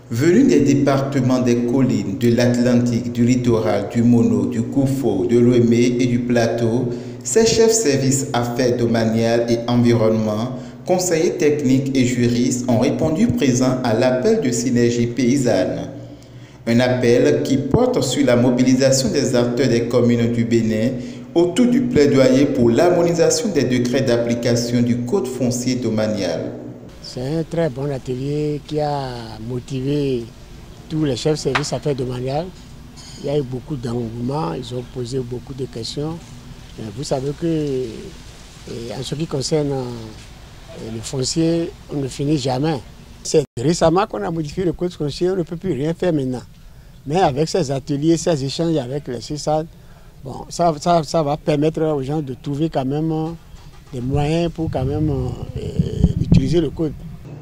Venus des départements des collines, de l'Atlantique, du littoral, du Mono, du Koufo, de l'Ouémé et du Plateau, ces chefs services affaires domaniales et environnement, conseillers techniques et juristes ont répondu présents à l'appel de Synergie paysanne. Un appel qui porte sur la mobilisation des acteurs des communes du Bénin autour du plaidoyer pour l'harmonisation des décrets d'application du Code foncier domanial. C'est un très bon atelier qui a motivé tous les chefs de service affaires domaniales. Il y a eu beaucoup d'engouement, ils ont posé beaucoup de questions. Vous savez que, en ce qui concerne le foncier, on ne finit jamais. C'est récemment qu'on a modifié le code foncier, on ne peut plus rien faire maintenant. Mais avec ces ateliers, ces échanges avec les CESAD, bon, ça va permettre aux gens de trouver quand même des moyens pour quand même utiliser le code.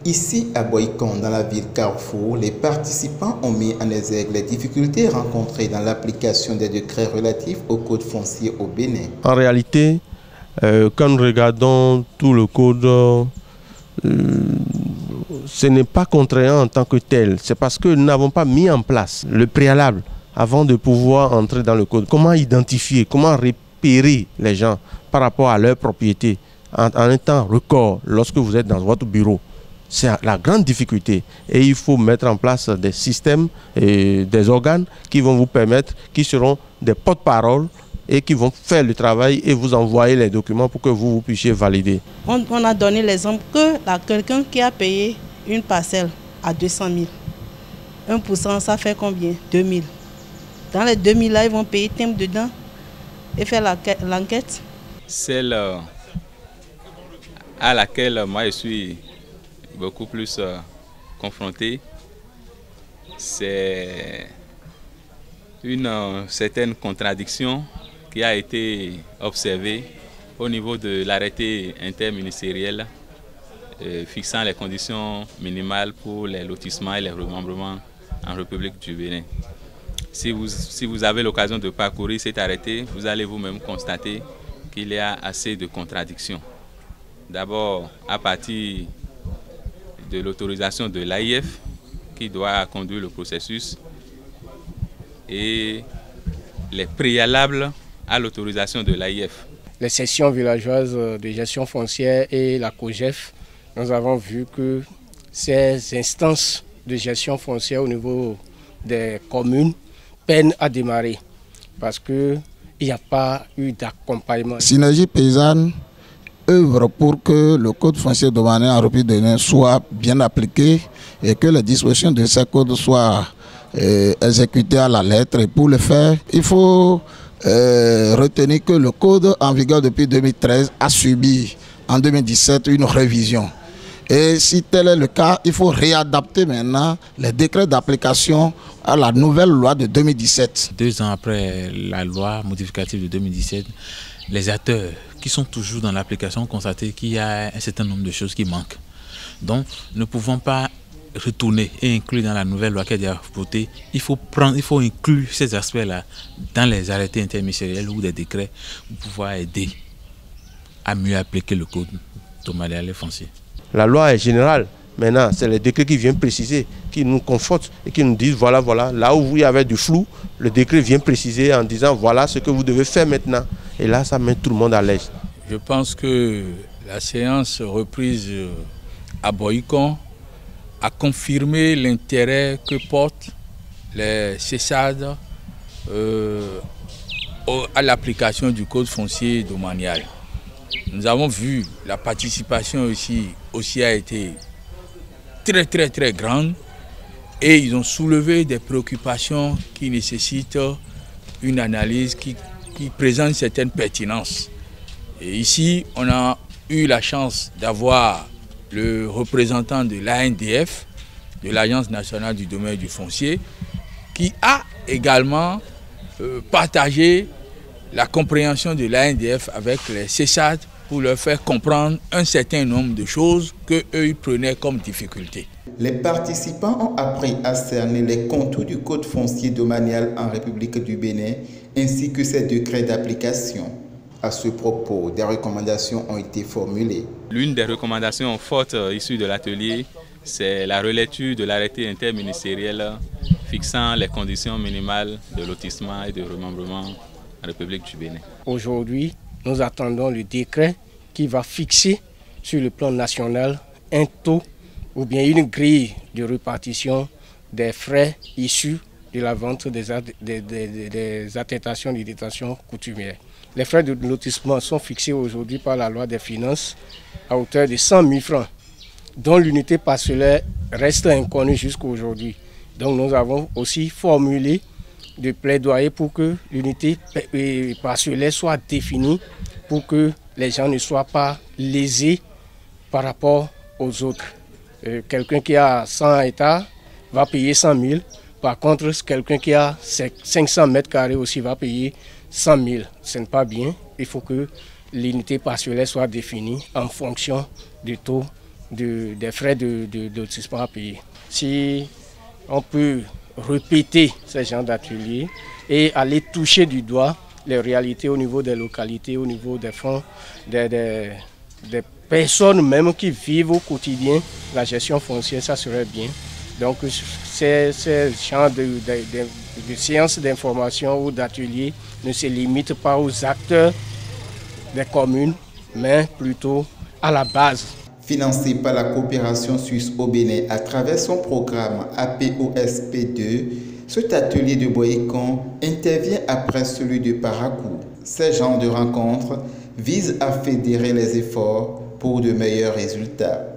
Ici à Boycon, dans la ville Carrefour, les participants ont mis en exergue les difficultés rencontrées dans l'application des décrets relatifs au code foncier au Bénin. En réalité, quand nous regardons tout le code, ce n'est pas contraignant en tant que tel. C'est parce que nous n'avons pas mis en place le préalable avant de pouvoir entrer dans le code. Comment identifier, comment repérer les gens par rapport à leur propriété en un temps record lorsque vous êtes dans votre bureau. C'est la grande difficulté et il faut mettre en place des systèmes et des organes qui vont vous permettre, qui seront des porte-parole et qui vont faire le travail et vous envoyer les documents pour que vous puissiez valider. On a donné l'exemple que quelqu'un qui a payé une parcelle à 200 000, 1% ça fait combien? 2 000. Dans les 2 000 là, ils vont payer timbre dedans et faire l'enquête. Celle à laquelle moi je suis beaucoup plus confronté, c'est une certaine contradiction qui a été observée au niveau de l'arrêté interministériel fixant les conditions minimales pour les lotissements et les remembrements en République du Bénin. Si vous avez l'occasion de parcourir cet arrêté, vous allez vous-même constater qu'il y a assez de contradictions. D'abord, à partir de l'autorisation de l'AIF qui doit conduire le processus et les préalables à l'autorisation de l'AIF. Les sections villageoises de gestion foncière et la COGEF, nous avons vu que ces instances de gestion foncière au niveau des communes peinent à démarrer parce qu'il n'y a pas eu d'accompagnement. Synergie paysanne œuvre pour que le code foncier domanial en République du Bénin soit bien appliqué et que les dispositions de ce code soient exécutées à la lettre. Et pour le faire, il faut retenir que le code en vigueur depuis 2013 a subi en 2017 une révision. Et si tel est le cas, il faut réadapter maintenant les décrets d'application à la nouvelle loi de 2017. 2 ans après la loi modificative de 2017, les acteurs qui sont toujours dans l'application ont constaté qu'il y a un certain nombre de choses qui manquent. Donc, nous ne pouvons pas retourner et inclure dans la nouvelle loi qui a déjà votée. Il faut inclure ces aspects-là dans les arrêtés interministériels ou des décrets pour pouvoir aider à mieux appliquer le code domanial et foncier. La loi est générale. Maintenant, c'est les décrets qui viennent préciser, qui nous confortent et qui nous disent voilà, là où il y avait du flou, le décret vient préciser en disant voilà ce que vous devez faire maintenant. Et là, ça met tout le monde à l'aise. Je pense que la séance reprise à Boycon a confirmé l'intérêt que portent les CESAD à l'application du code foncier domanial. Nous avons vu la participation aussi a été très grande et ils ont soulevé des préoccupations qui nécessitent une analyse qui présente certaines pertinences. Et ici, on a eu la chance d'avoir le représentant de l'ANDF, de l'Agence nationale du domaine du foncier, qui a également partagé la compréhension de l'ANDF avec les CESAD pour leur faire comprendre un certain nombre de choses qu'eux ils prenaient comme difficultés. Les participants ont appris à cerner les contours du code foncier domanial en République du Bénin ainsi que ses décrets d'application. À ce propos, des recommandations ont été formulées. L'une des recommandations fortes issues de l'atelier c'est la relecture de l'arrêté interministériel fixant les conditions minimales de lotissement et de remembrement en République du Bénin. Aujourd'hui, nous attendons le décret qui va fixer sur le plan national un taux ou bien une grille de répartition des frais issus de la vente des attestations de détention coutumière. Les frais de lotissement sont fixés aujourd'hui par la loi des finances à hauteur de 100 000 francs, dont l'unité parcellaire reste inconnue jusqu'à aujourd'hui. Donc nous avons aussi formulé de plaidoyer pour que l'unité parcellaire soit définie pour que les gens ne soient pas lésés par rapport aux autres. Quelqu'un qui a 100 hectares va payer 100 000. Par contre, quelqu'un qui a 500 mètres carrés aussi va payer 100 000. Ce n'est pas bien. Il faut que l'unité parcellaire soit définie en fonction du taux des frais de lotissement à payer. Si on peut répéter ces genres d'ateliers et aller toucher du doigt les réalités au niveau des localités, au niveau des fonds, des personnes même qui vivent au quotidien la gestion foncière, ça serait bien. Donc ces genres de séances d'information ou d'ateliers ne se limitent pas aux acteurs des communes, mais plutôt à la base. Financé par la coopération suisse au Bénin à travers son programme APOSP2, cet atelier de Boycon intervient après celui de Parakou. Ces genres de rencontres visent à fédérer les efforts pour de meilleurs résultats.